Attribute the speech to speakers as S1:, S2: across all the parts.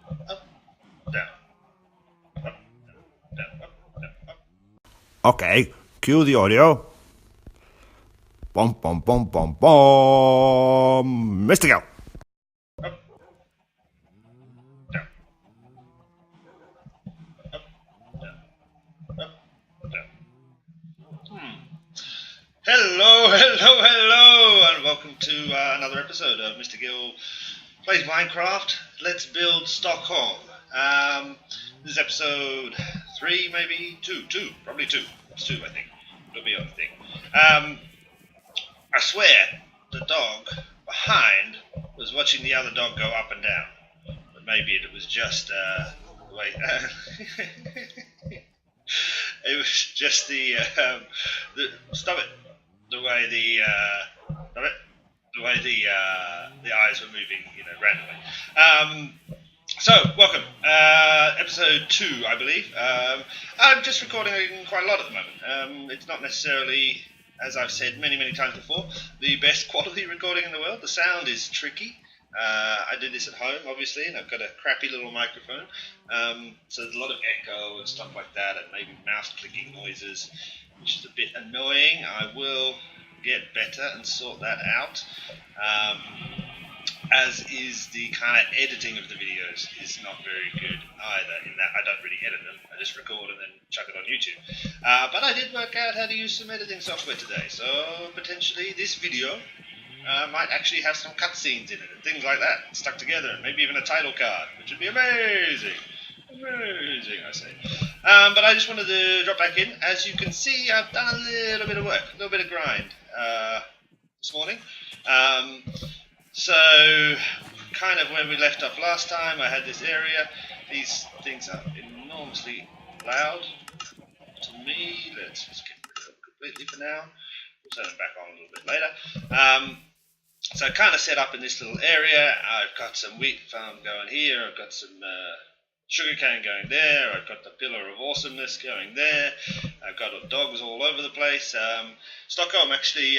S1: up, down, up, down, up, down, up.
S2: Okay, cue the audio. Bum bum bum bum bum. Mr. Gill.
S1: Up, down, up, down, up, down. Hello, and welcome to another episode of Mr. Gill Plays Minecraft. Let's build Stockholm. This is episode 3, maybe? 2, probably 2. It's 2, I think. It'll be on the thing. I swear, the dog behind was watching the other dog go up and down. But maybe it was just the way... it was just the stop it. The way the eyes were moving, randomly. So, welcome. Episode 2, I believe. I'm just recording quite a lot at the moment. It's not necessarily, as I've said many, many times before, the best quality recording in the world. The sound is tricky. I did this at home, obviously, and I've got a crappy little microphone. So there's a lot of echo and stuff like that, and maybe mouse clicking noises, which is a bit annoying. I will get better and sort that out. As is the kind of editing of the videos is not very good either, in that I don't really edit them. I just record and then chuck it on YouTube. But I did work out how to use some editing software today, so potentially this video might actually have some cutscenes in it and things like that stuck together, and maybe even a title card, which would be amazing. Amazing, I say. But I just wanted to drop back in. As you can see, I've done a little bit of work, a little bit of grind this morning. So, kind of where we left off last time, I had this area. These things are enormously loud to me. Let's just get rid of them completely for now. We'll turn them back on a little bit later. So I kind of set up in this little area. I've got some wheat farm going here. I've got some sugarcane going there. I've got the Pillar of Awesomeness going there. I've got dogs all over the place. Stockholm, actually,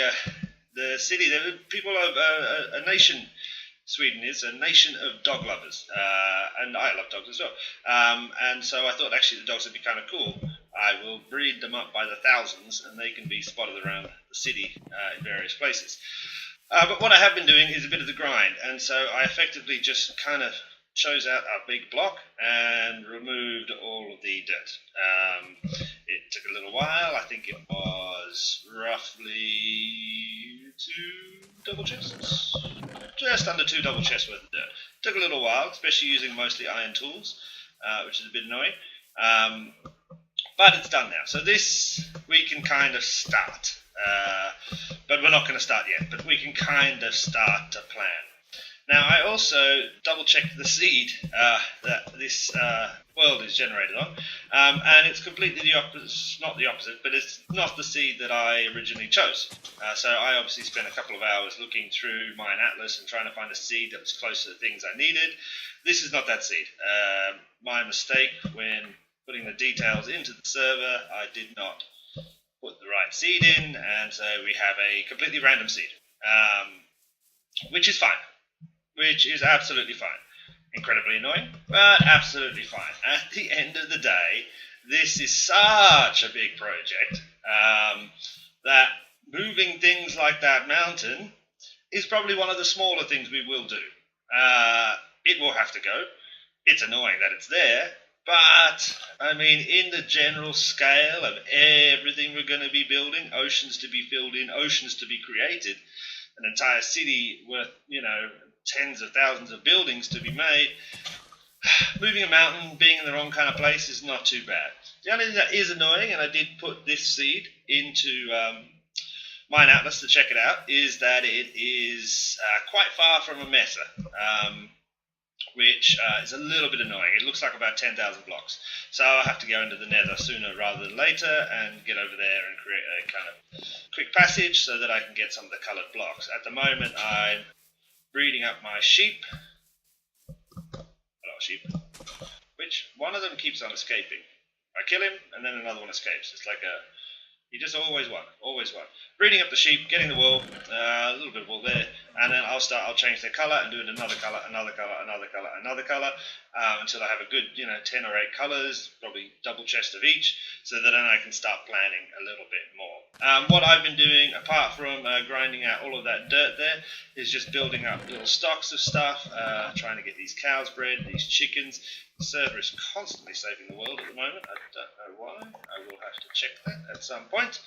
S1: the city, people are a nation. Sweden is a nation of dog lovers, and I love dogs as well. And so I thought actually the dogs would be kind of cool. I will breed them up by the thousands, and they can be spotted around the city in various places. But what I have been doing is a bit of the grind, and so I effectively just kind of chose out a big block and removed all of the dirt. It took a little while. I think it was roughly 2 double chests, just under 2 double chests worth of dirt. It took a little while, especially using mostly iron tools, which is a bit annoying. But it's done now. So this we can kind of start. But we're not going to start yet. But we can kind of start to plan. Now, I also double-checked the seed that this world is generated on, and it's completely the opposite. Not the opposite, but it's not the seed that I originally chose. So I obviously spent a couple of hours looking through Mine Atlas and trying to find a seed that was close to the things I needed. This is not that seed. My mistake when putting the details into the server, I did not put the right seed in, and so we have a completely random seed, which is fine. Which is absolutely fine. Incredibly annoying, but absolutely fine. At the end of the day, this is such a big project that moving things like that mountain is probably one of the smaller things we will do. It will have to go. It's annoying that it's there, but, I mean, in the general scale of everything we're going to be building, oceans to be filled in, oceans to be created, an entire city worth, tens of thousands of buildings to be made, moving a mountain, being in the wrong kind of place is not too bad. The only thing that is annoying, and I did put this seed into Mine Atlas to check it out, is that it is quite far from a mesa, which is a little bit annoying. It looks like about 10,000 blocks. So I'll have to go into the nether sooner rather than later and get over there and create a kind of quick passage so that I can get some of the coloured blocks. At the moment, I'm breeding up my sheep. A lot of sheep. Which one of them keeps on escaping. I kill him and then another one escapes. It's like he just always won. Breeding up the sheep, getting the wool, a little bit of wool there. and then I'll change their color and do it another color, another color, another color, another color, until I have a good 10 or 8 colors, probably double chest of each, so that then I can start planning a little bit more. What I've been doing, apart from grinding out all of that dirt there, is just building up little stocks of stuff, trying to get these cows bred, these chickens. The server is constantly saving the world at the moment. I don't know why. I will have to check that at some point.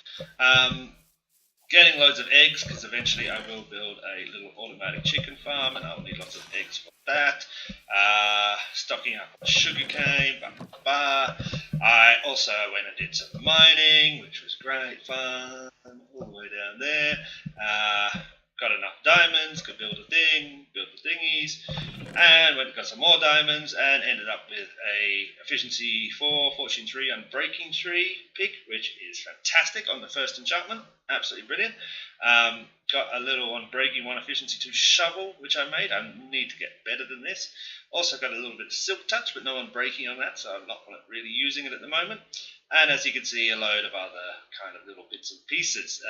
S1: Getting loads of eggs, because eventually I will build a little automatic chicken farm, and I'll need lots of eggs for that. Stocking up on sugarcane, I also went and did some mining, which was great fun, all the way down there. Got enough diamonds, could build a thing, build the thingies, and went and got some more diamonds, and ended up with a efficiency 4, fortune 3, and breaking 3 pick, which is fantastic on the first enchantment, absolutely brilliant. Got a little on breaking 1, efficiency 2 shovel, which I made. I need to get better than this. Also got a little bit of silk touch, but no one breaking on that, so I'm not really using it at the moment. And as you can see, a load of other kind of little bits and pieces.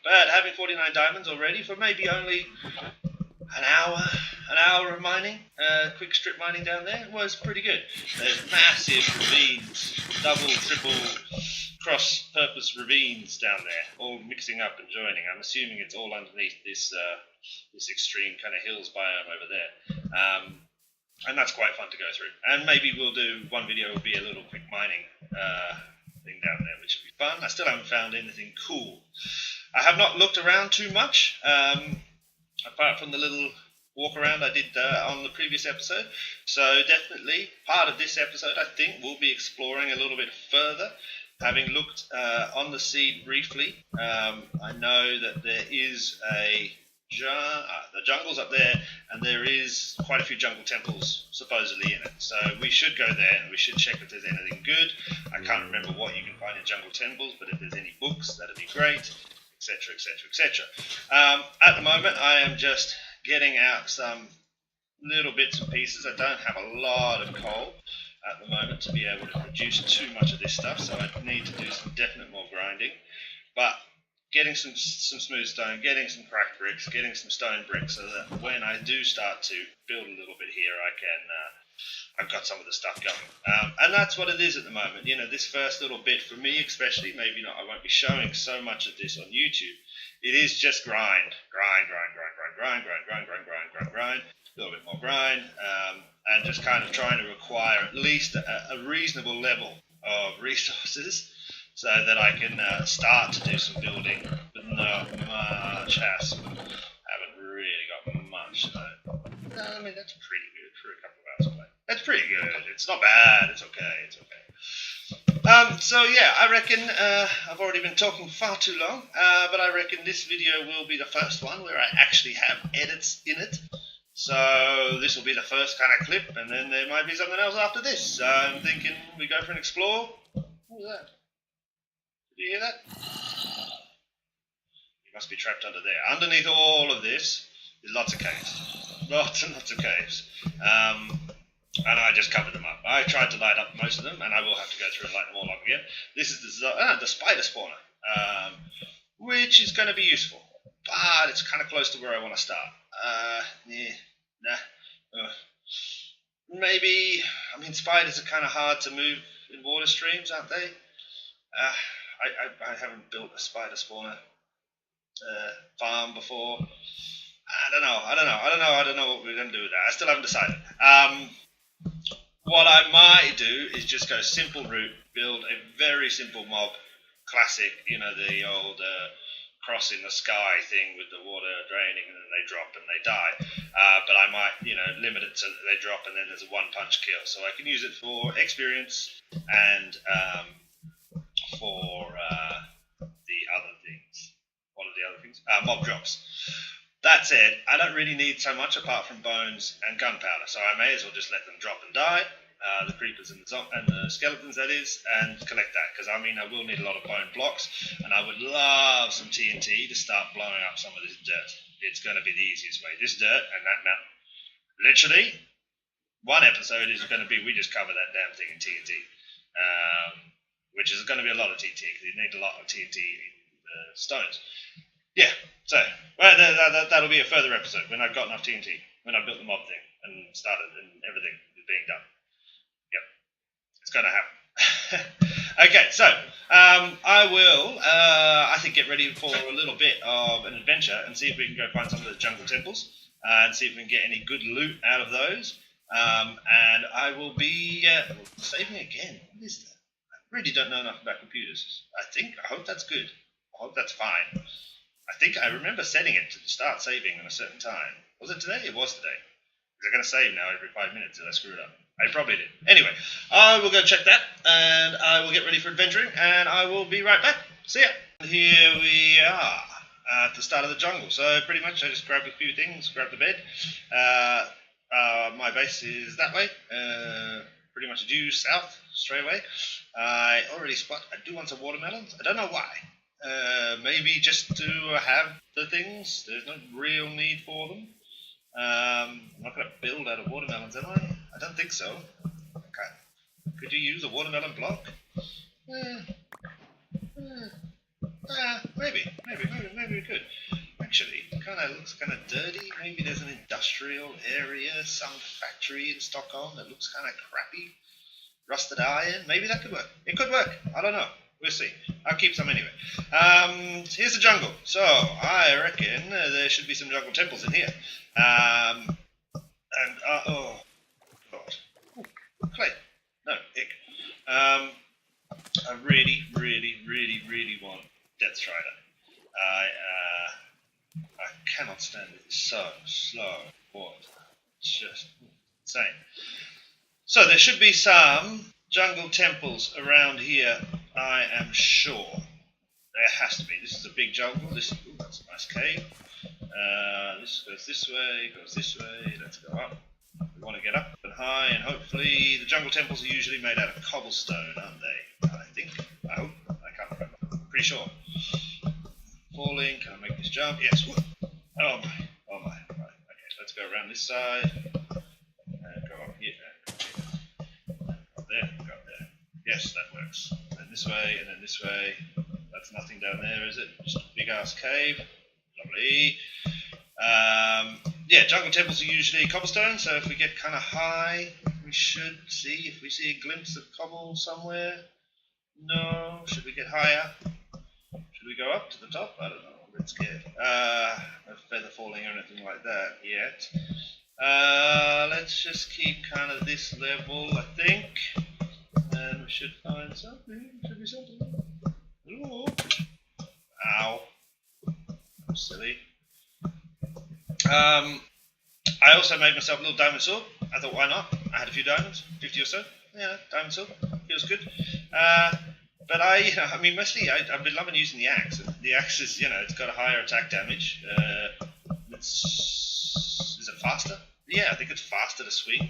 S1: But having 49 diamonds already for maybe only an hour of mining, quick strip mining down there, was pretty good. There's massive ravines, double, triple, cross-purpose ravines down there, all mixing up and joining. I'm assuming it's all underneath this extreme kind of hills biome over there. And that's quite fun to go through. And maybe we'll do one video will be a little quick mining thing down there, which will be fun. I still haven't found anything cool. I have not looked around too much, apart from the little walk around I did on the previous episode. So definitely part of this episode, I think, will be exploring a little bit further. Having looked on the seed briefly, I know that there is the jungle's up there, and there is quite a few jungle temples supposedly in it. So we should go there and we should check if there's anything good. I can't remember what you can find in jungle temples, but if there's any books, that'd be great, etc., etc., etc. At the moment, I am just getting out some little bits and pieces. I don't have a lot of coal at the moment to be able to produce too much of this stuff, so I need to do some definite more grinding. But getting some smooth stone, getting some cracked bricks, getting some stone bricks, so that when I do start to build a little bit here, I've got some of the stuff going. And that's what it is at the moment. This first little bit for me especially, maybe not, I won't be showing so much of this on YouTube. It is just grind, a little bit more grind, and just kind of trying to acquire at least a reasonable level of resources so that I can start to do some building, but not much hassle. Haven't really got much, though. No, I mean, that's pretty good for a couple of hours of play. That's pretty good. It's not bad. It's okay. So yeah, I reckon I've already been talking far too long, but I reckon this video will be the first one where I actually have edits in it. So this will be the first kind of clip, and then there might be something else after this. So I'm thinking we go for an explore. What was that? Did you hear that? You must be trapped under there. Underneath all of this is lots of caves. Lots and lots of caves. And I just covered them up. I tried to light up most of them, and I will have to go through and light them all up again. This is the spider spawner, which is going to be useful, but it's kind of close to where I want to start. Maybe, I mean, spiders are kind of hard to move in water streams, aren't they? I haven't built a spider spawner farm before. I don't know what we're going to do with that. I still haven't decided. What I might do is just go simple route, build a very simple mob, classic, the old crossing the sky thing with the water draining and then they drop and they die. But I might, limit it so that they drop and then there's a one-punch kill. So I can use it for experience and for the other things. What are the other things? Mob drops. That said, I don't really need so much apart from bones and gunpowder, so I may as well just let them drop and die, the creepers and the skeletons, that is, and collect that, because I will need a lot of bone blocks, and I would love some TNT to start blowing up some of this dirt. It's going to be the easiest way. This dirt and that mountain. Literally, one episode is going to be we just cover that damn thing in TNT, which is going to be a lot of TNT, because you need a lot of TNT in stones. Yeah, so that'll be a further episode when I've got enough TNT, when I've built the mob thing and started and everything is being done. Yep, it's going to happen. Okay, so I will, I think, get ready for a little bit of an adventure and see if we can go find some of the jungle temples and see if we can get any good loot out of those. And I will be saving again. What is that? I really don't know enough about computers. I hope that's good. I hope that's fine. I think I remember setting it to start saving at a certain time. Was it today? It was today. Because I'm going to save now every 5 minutes if I screw it up. I probably did. Anyway, I will go check that, and I will get ready for adventuring, and I will be right back. See ya! Here we are at the start of the jungle. So pretty much I just grabbed a few things, grabbed the bed. My base is that way, pretty much due south straight away. I already spot, I do want some watermelons. I don't know why. Maybe just to have the things. There's no real need for them. I'm not going to build out of watermelons, am I? I don't think so. Okay. Could you use a watermelon block? Maybe we could. Actually, it kind of looks kind of dirty. Maybe there's an industrial area, some factory in Stockholm that looks kind of crappy. Rusted iron. Maybe that could work. It could work. I don't know. We'll see. I'll keep some anyway. Here's the jungle. So I reckon there should be some jungle temples in here. Oh god, clay. No, ick. I really want Death Strider. I cannot stand it. It's so slow. It's just insane. So there should be some jungle temples around here, I am sure. There has to be. This is a big jungle. That's a nice cave. This goes this way, Let's go up. We want to get up and high, and hopefully the jungle temples are usually made out of cobblestone, aren't they? I think. I hope. I can't remember. I'm pretty sure. Falling. Can I make this jump? Yes. Oh my. Right. Okay, let's go around this side. And go up here. Go up there. Yes, that works. And then this way, and then this way. That's nothing down there, is it? Just a big ass cave. Lovely. Yeah, jungle temples are usually cobblestone, so if we get kind of high, we should see, if we see a glimpse of cobble somewhere. No. Should we get higher? Should we go up to the top? I don't know. I'm a bit scared. No feather falling or anything like that yet. Let's just keep kind of this level, I think. And we should find something. Should be something. Ooh. Ow. I'm silly. I also made myself a little diamond sword. I thought, why not? I had a few diamonds, 50 or so. Yeah, diamond sword. Feels good. But mostly I've been loving using the axe. The axe is, it's got a higher attack damage. Is it faster? Yeah, I think it's faster to swing.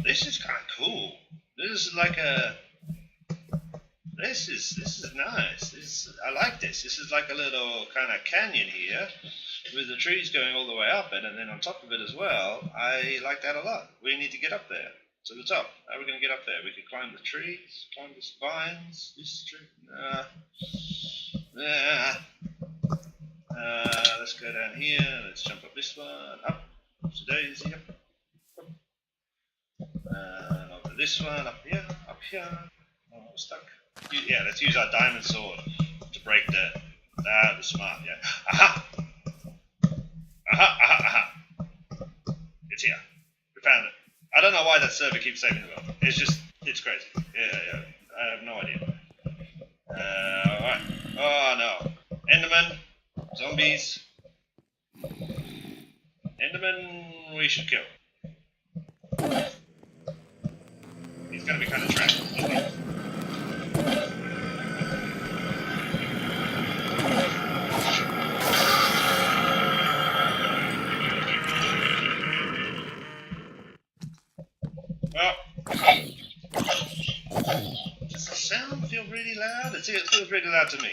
S1: This is kind of cool. This is like a... This is nice. I like this. This is like a little kind of canyon here with the trees going all the way up it, and then on top of it as well. I like that a lot. We need to get up there to the top. How are we going to get up there? We could climb the trees, climb the vines. This tree. Let's go down here. Let's jump up this one. Up. Daisy. Up. And over this one. Up here. Oh, we're stuck. Yeah, let's use our diamond sword to break that. That was smart, yeah. Aha! It's here. We found it. I don't know why that server keeps saving the world. It's crazy. Yeah. I have no idea. Alright. Oh no. Enderman. Zombies. Enderman we should kill. He's gonna be kind of trapped. Well, does the sound feel really loud? It feels really loud to me.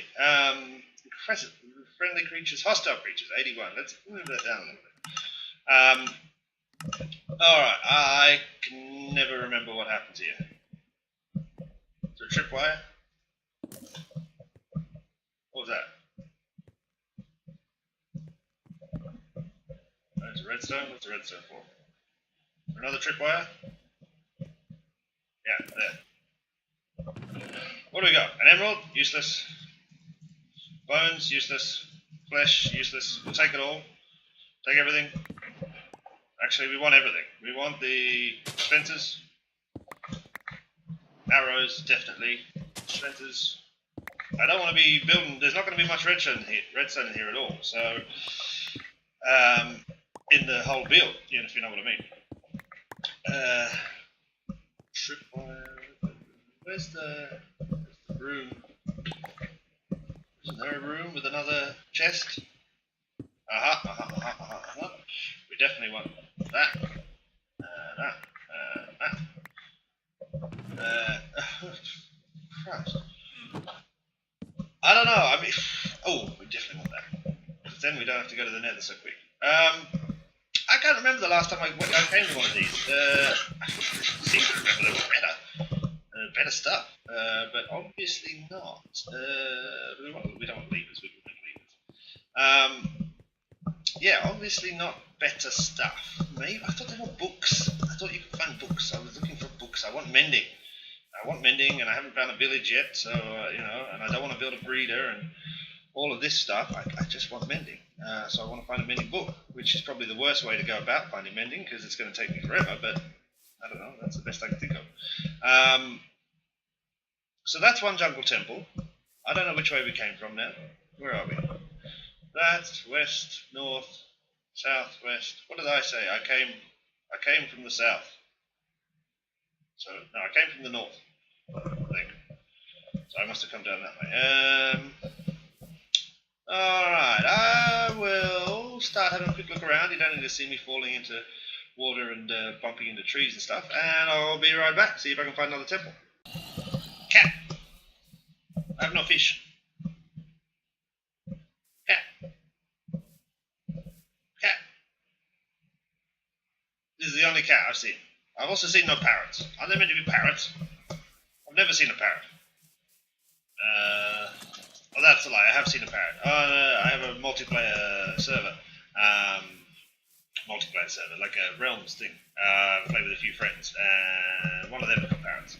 S1: Friendly creatures, hostile creatures, 81. Let's move that down a little bit. Alright, I can never remember what happens here. Is there a tripwire? What was that? the redstone? What's the redstone for? Another tripwire? Yeah, there. What do we got? An emerald? Useless. Bones? Useless. Flesh? Useless. We'll take it all. Take everything. Actually, we want everything. We want the splinters. Arrows, definitely. Splinters. I don't want to be building... There's not going to be much redstone in here at all. So, in the whole build, if you know what I mean. Tripwire. Where's the room? Isn't there a room with another chest? We definitely want that. Christ. I don't know. I mean, we definitely want that. Because then we don't have to go to the nether so quick. I can't remember the last time I came to one of these. I seem to remember there was better stuff, but obviously not. We don't want levers. We can make levers. Yeah, obviously not better stuff. Maybe I thought they were books. I thought you could find books. I was looking for books. I want mending. And I haven't found a village yet. So and I don't want to build a breeder and all of this stuff. I just want mending. So I want to find a mending book, which is probably the worst way to go about finding mending because it's going to take me forever. But I don't know. That's the best I can think of. So that's one jungle temple. I don't know which way we came from now. Where are we? That's west, north, south, west. What did I say? I came from the south. So no, I came from the north. I think. So I must have come down that way. Alright, I will start having a quick look around. You don't need to see me falling into water and bumping into trees and stuff. And I'll be right back, see if I can find another temple. Cat! I have no fish. Cat! Cat! This is the only cat I've seen. I've also seen no parrots. Are there meant to be parrots? I've never seen a parrot. Oh, that's a lie. I have seen a parrot. I have a multiplayer server. Like a Realms thing. Play with a few friends. One of them got parrots.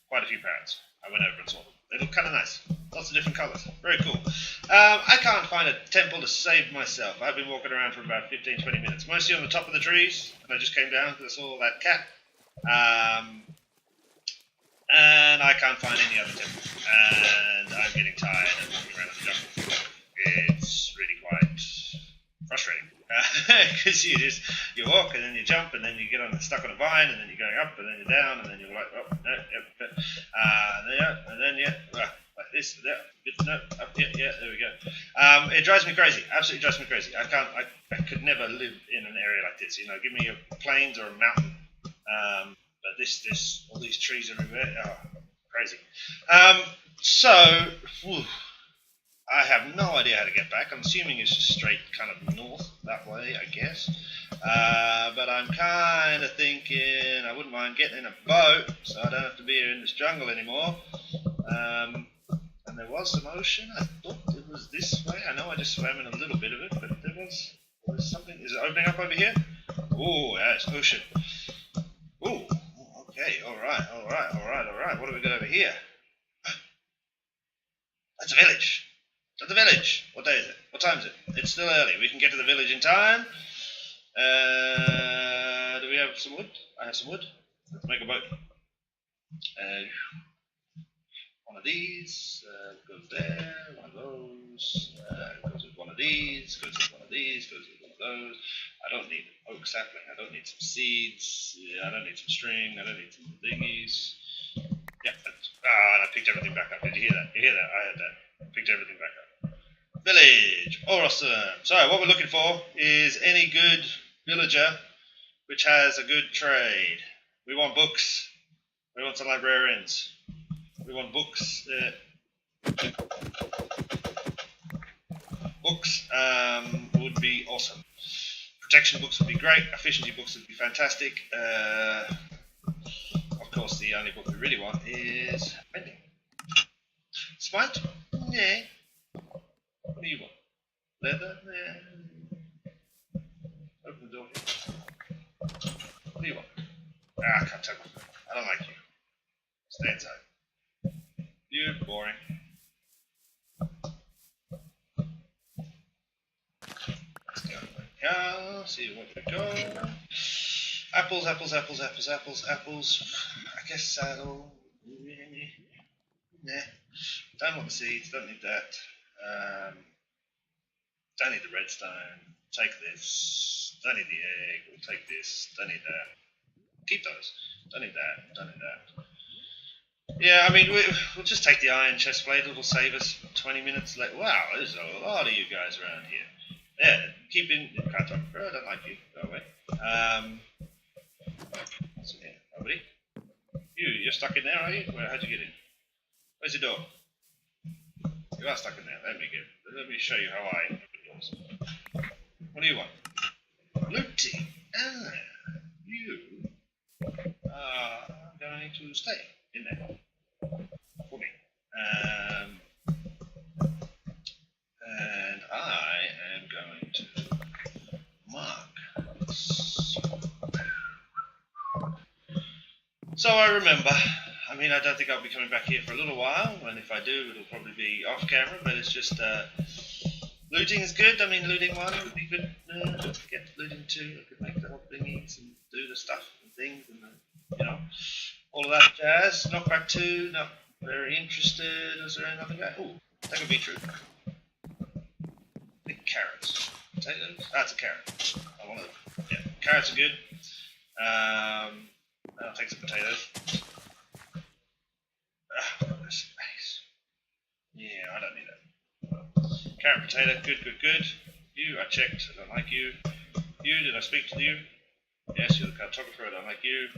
S1: Quite a few parrots. I went over and saw them. They look kind of nice. Lots of different colours. Very cool. I can't find a temple to save myself. I've been walking around for about 15-20 minutes. Mostly on the top of the trees. And I just came down because I saw that cat. And I can't find any other temple. And I'm getting tired of walking around in the jungle. It's really quite frustrating. Because you walk and then you jump and then you get stuck on a vine and then you're going up and then you're down and then you're like, oh, no, like this, no, up, yeah, there we go. It drives me crazy, absolutely drives me crazy. I could never live in an area like this. Give me a plains or a mountain. But this, all these trees everywhere, crazy. I have no idea how to get back. I'm assuming it's just straight kind of north that way, I guess. But I'm kind of thinking I wouldn't mind getting in a boat so I don't have to be here in this jungle anymore. And there was some ocean. I thought it was this way. I know I just swam in a little bit of it, but there was something. Is it opening up over here? Oh, yeah, it's ocean. Oh, okay, all right. What do we got over here? That's a village. At the village. What day is it? What time is it? It's still early. We can get to the village in time. Do we have some wood? I have some wood. Let's make a boat. One of these goes there. One of those goes with one of these. Goes with one of these. Goes with one of those. I don't need an oak sapling. I don't need some seeds. I don't need some string. I don't need some thingies. Yeah. And I picked everything back up. Did you hear that? You hear that? I heard that. Picked everything back up. Village. Awesome. So what we're looking for is any good villager which has a good trade. We want books. We want some librarians. We want books. Books would be awesome. Protection books would be great. Efficiency books would be fantastic. Of course, the only book we really want is mending. Smite? Yeah. What do you want? Leather? Yeah. Open the door. Ah, I can't tell. I don't like you. Stay inside. You boring. Let's go. Yeah, see what we got. Apples, apples, apples, apples, apples, apples. I guess saddle. Nah. Don't want the seeds, don't need that. Don't need the redstone. Take this. Don't need the egg. We'll take this. Don't need that. Keep those. Don't need that. Don't need that. Yeah, I mean, we'll just take the iron chest plate. It'll save us 20 minutes. Wow, there's a lot of you guys around here. Yeah, keep in. Can't talk. I don't like you. Go away. So yeah, nobody. You're stuck in there, are you? How'd you get in? Where's the door? You are stuck in there. Let me show you how I open doors. What do you want? Looting. Ah, you are going to stay in there for me. And I am going to mark this. So I remember. I mean, I don't think I'll be coming back here for a little while, and if I do, it'll probably be off camera, but it's just, looting is good. I mean, looting 1 would be good. Get looting 2, I could make the whole thingies and do the stuff and things, and, you know, all of that jazz. Knockback 2, not very interested. Is there anything like that? Ooh, that could be true. I think carrots. Potatoes? That's a carrot. I want to, yeah, carrots are good. I'll take some potatoes. Goodness, nice. Yeah, I don't need that. Carrot, potato, good. You, I checked, I don't like you. You, did I speak to you? Yes, you're the cartographer, I don't like you.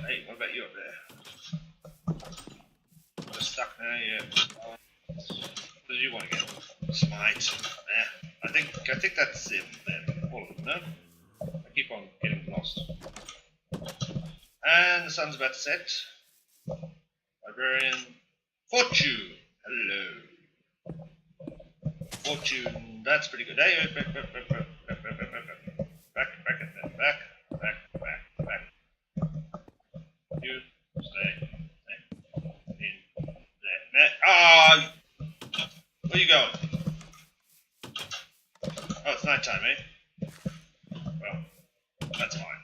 S1: Hey, what about you up there? You're stuck now, yeah. What did you want to get? Smite. Yeah, I think that's him then. All of them, no? I keep on getting lost. And the sun's about to set. Librarian. Fortune. Hello. Fortune. That's pretty good. Hey, back. You stay in there. Ah! Where are you going? Oh, it's night time, eh? Well, that's fine.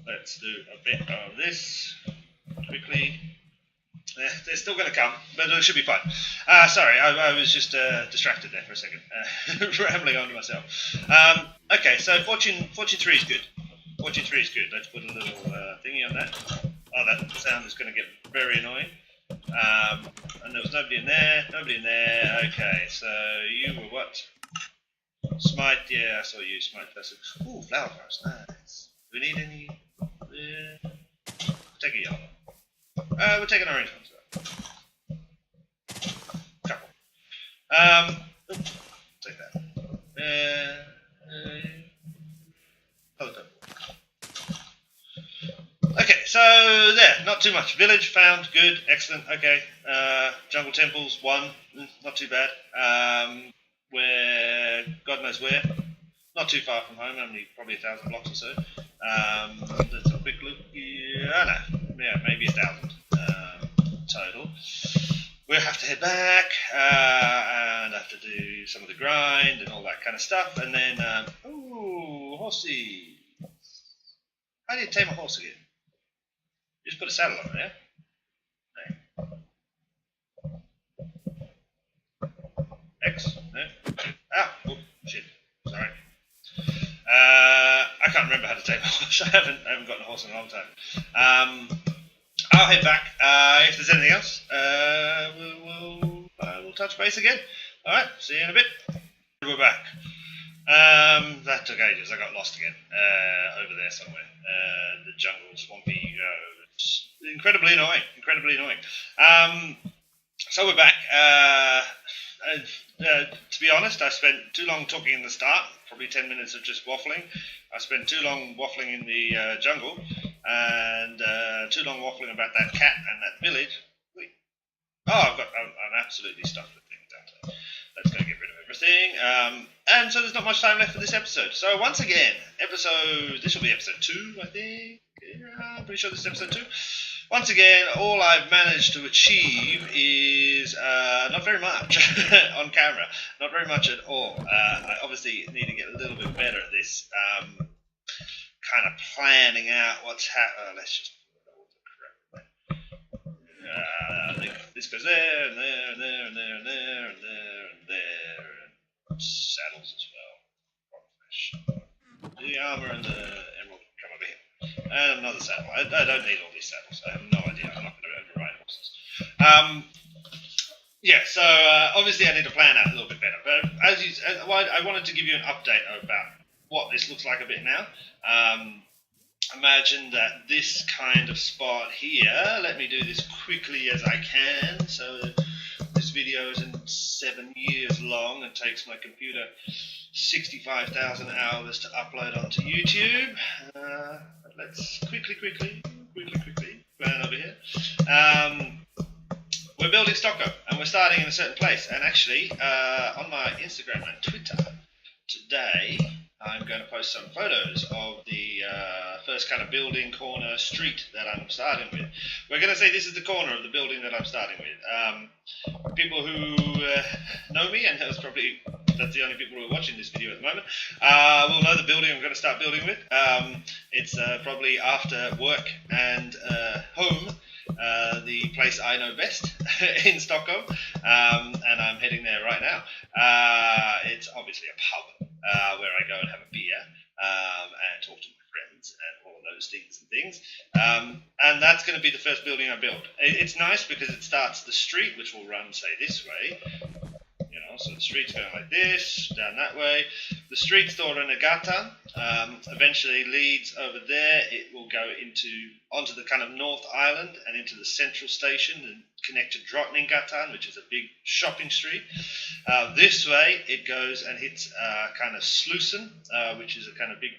S1: Let's do a bit of this quickly. They're still going to come, but it should be fun. Sorry, I was just distracted there for a second, rambling on to myself. Okay, so Fortune 3 is good. Fortune 3 is good. Let's put a little thingy on that. Oh, that sound is going to get very annoying. And there was nobody in there. Okay, so you were what? Smite, yeah, I saw you, Smite person. Ooh, flower flowers, nice. Do we need any? Take a yellow. We'll take an orange one. Couple. Take that. Color code. Okay, so there, not too much. Village found, good, excellent. Okay, jungle temples 1, not too bad. Where God knows where, not too far from home, only probably 1,000 blocks or so. Let's have a quick look. Yeah, maybe 1,000 total. We'll have to head back and have to do some of the grind and all that kind of stuff, and then ooh, horsey. How do you tame a horse again? You just put a saddle on it, yeah? No. X? No. Oh, shit. Sorry. I can't remember how to tame a horse. I haven't gotten a horse in a long time. I'll head back. If there's anything else, we'll touch base again. Alright, see you in a bit. We're back. That took ages. I got lost again. Over there somewhere. The jungle, swampy. It's incredibly annoying. So we're back. To be honest, I spent too long talking in the start. Probably 10 minutes of just waffling. I spent too long waffling in the jungle. And too long waffling about that cat and that village. Wait. Oh, I'm absolutely stuffed with things out there. Let's go get rid of everything. And so there's not much time left for this episode. So once again, this will be episode 2, I think. Yeah, I'm pretty sure this is episode 2. Once again, all I've managed to achieve is not very much on camera. Not very much at all. I obviously need to get a little bit better at this. Kind of planning out what's happening. Let's just... I think this goes there, and there, and there, and there, and there, and there, and there. And saddles as well. The armor and the emerald come over here. And another saddle. I don't need all these saddles. I have no idea. I'm not going to ever ride horses. So obviously I need to plan out a little bit better. But I wanted to give you an update about what this looks like a bit now. Imagine that this kind of spot here, let me do this quickly as I can, so this video isn't 7 years long and takes my computer 65,000 hours to upload onto YouTube. Let's quickly plan over here. We're building Stockholm, and we're starting in a certain place, and actually on my Instagram and Twitter today I'm going to post some photos of the first kind of building corner street that I'm starting with. We're going to say this is the corner of the building that I'm starting with. People who know me, and that's the only people who are watching this video at the moment, will know the building I'm going to start building with. It's probably after work and home, the place I know best in Stockholm, and I'm heading there right now. It's obviously a pub where I go and have a beer and talk to my friends and all of those things. And that's going to be the first building I build. It's nice because it starts the street, which will run, say, this way. So the street's going like this, down that way. The street Storenegatan eventually leads over there. It will go onto the kind of North Island and into the central station and connect to Drottninggatan, which is a big shopping street. This way it goes and hits kind of Slussen, which is a kind of big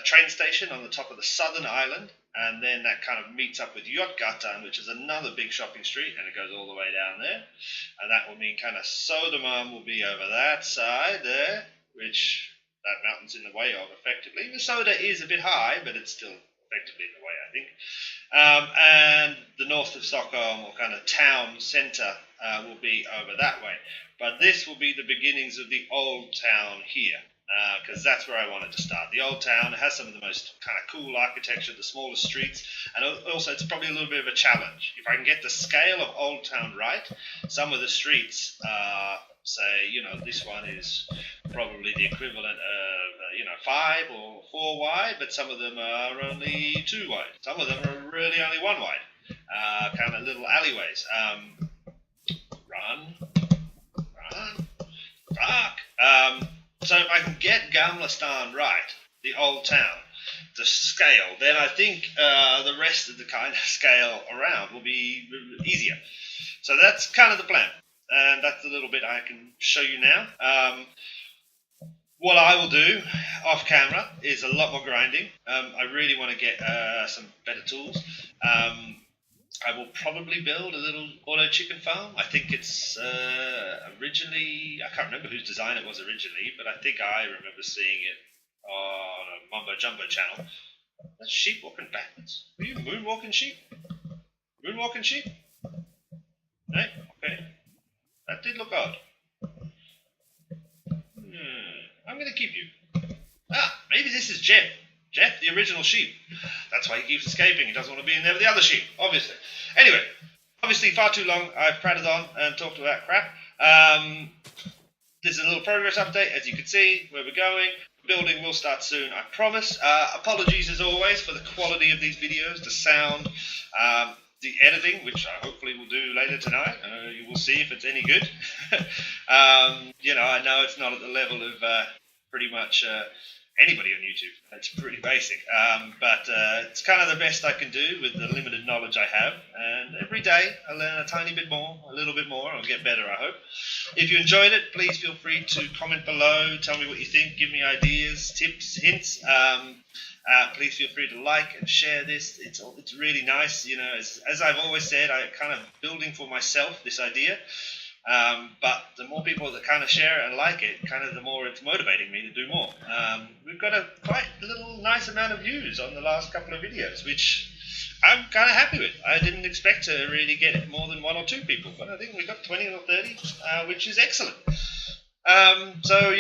S1: train station on the top of the southern island. And then that kind of meets up with Götgatan, which is another big shopping street, and it goes all the way down there. And that will mean kind of Södermalm will be over that side there, which that mountain's in the way of, effectively. The Soda is a bit high, but it's still effectively in the way, I think. And the north of Stockholm, or kind of town centre, will be over that way. But this will be the beginnings of the old town here. Because that's where I wanted to start. The old town has some of the most kind of cool architecture, the smallest streets, and also it's probably a little bit of a challenge. If I can get the scale of Old Town right, some of the streets, say, this one is probably the equivalent of, 5 or 4 wide, but some of them are only 2 wide. Some of them are really only 1 wide, kind of little alleyways. Run, fuck. So if I can get Gamla Stan right, the old town, the scale, then I think the rest of the kind of scale around will be easier. So that's kind of the plan, and that's a little bit I can show you now. What I will do off camera is a lot more grinding. I really want to get some better tools. I will probably build a little auto chicken farm. I think it's originally, I can't remember whose design it was originally, but I think I remember seeing it on a Mumbo Jumbo channel. That's sheep walking backwards. Are you moonwalking sheep? Moonwalking sheep? Hey, okay. That did look odd. I'm going to keep you. Maybe this is Jeff. Jeff, the original sheep. That's why he keeps escaping. He doesn't want to be in there with the other sheep, obviously. Anyway, obviously far too long. I've prattled on and talked about crap. This is a little progress update, as you can see, where we're going. The building will start soon, I promise. Apologies, as always, for the quality of these videos, the sound, the editing, which I hopefully will do later tonight. You will see if it's any good. I know it's not at the level of pretty much... anybody on YouTube. It's pretty basic, but it's kind of the best I can do with the limited knowledge I have, and every day I learn a tiny bit more, a little bit more, I'll get better, I hope. If you enjoyed it, please feel free to comment below, tell me what you think, give me ideas, tips, hints. Please feel free to like and share this. It's really nice, as I've always said, I kind of building for myself this idea. But the more people that kind of share it and like it, kind of the more it's motivating me to do more. We've got a quite little nice amount of views on the last couple of videos, which I'm kind of happy with. I didn't expect to really get more than 1 or 2 people, but I think we got 20 or 30, which is excellent. So,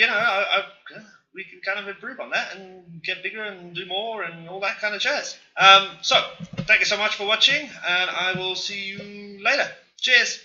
S1: we can kind of improve on that and get bigger and do more and all that kind of jazz. So, thank you so much for watching, and I will see you later. Cheers!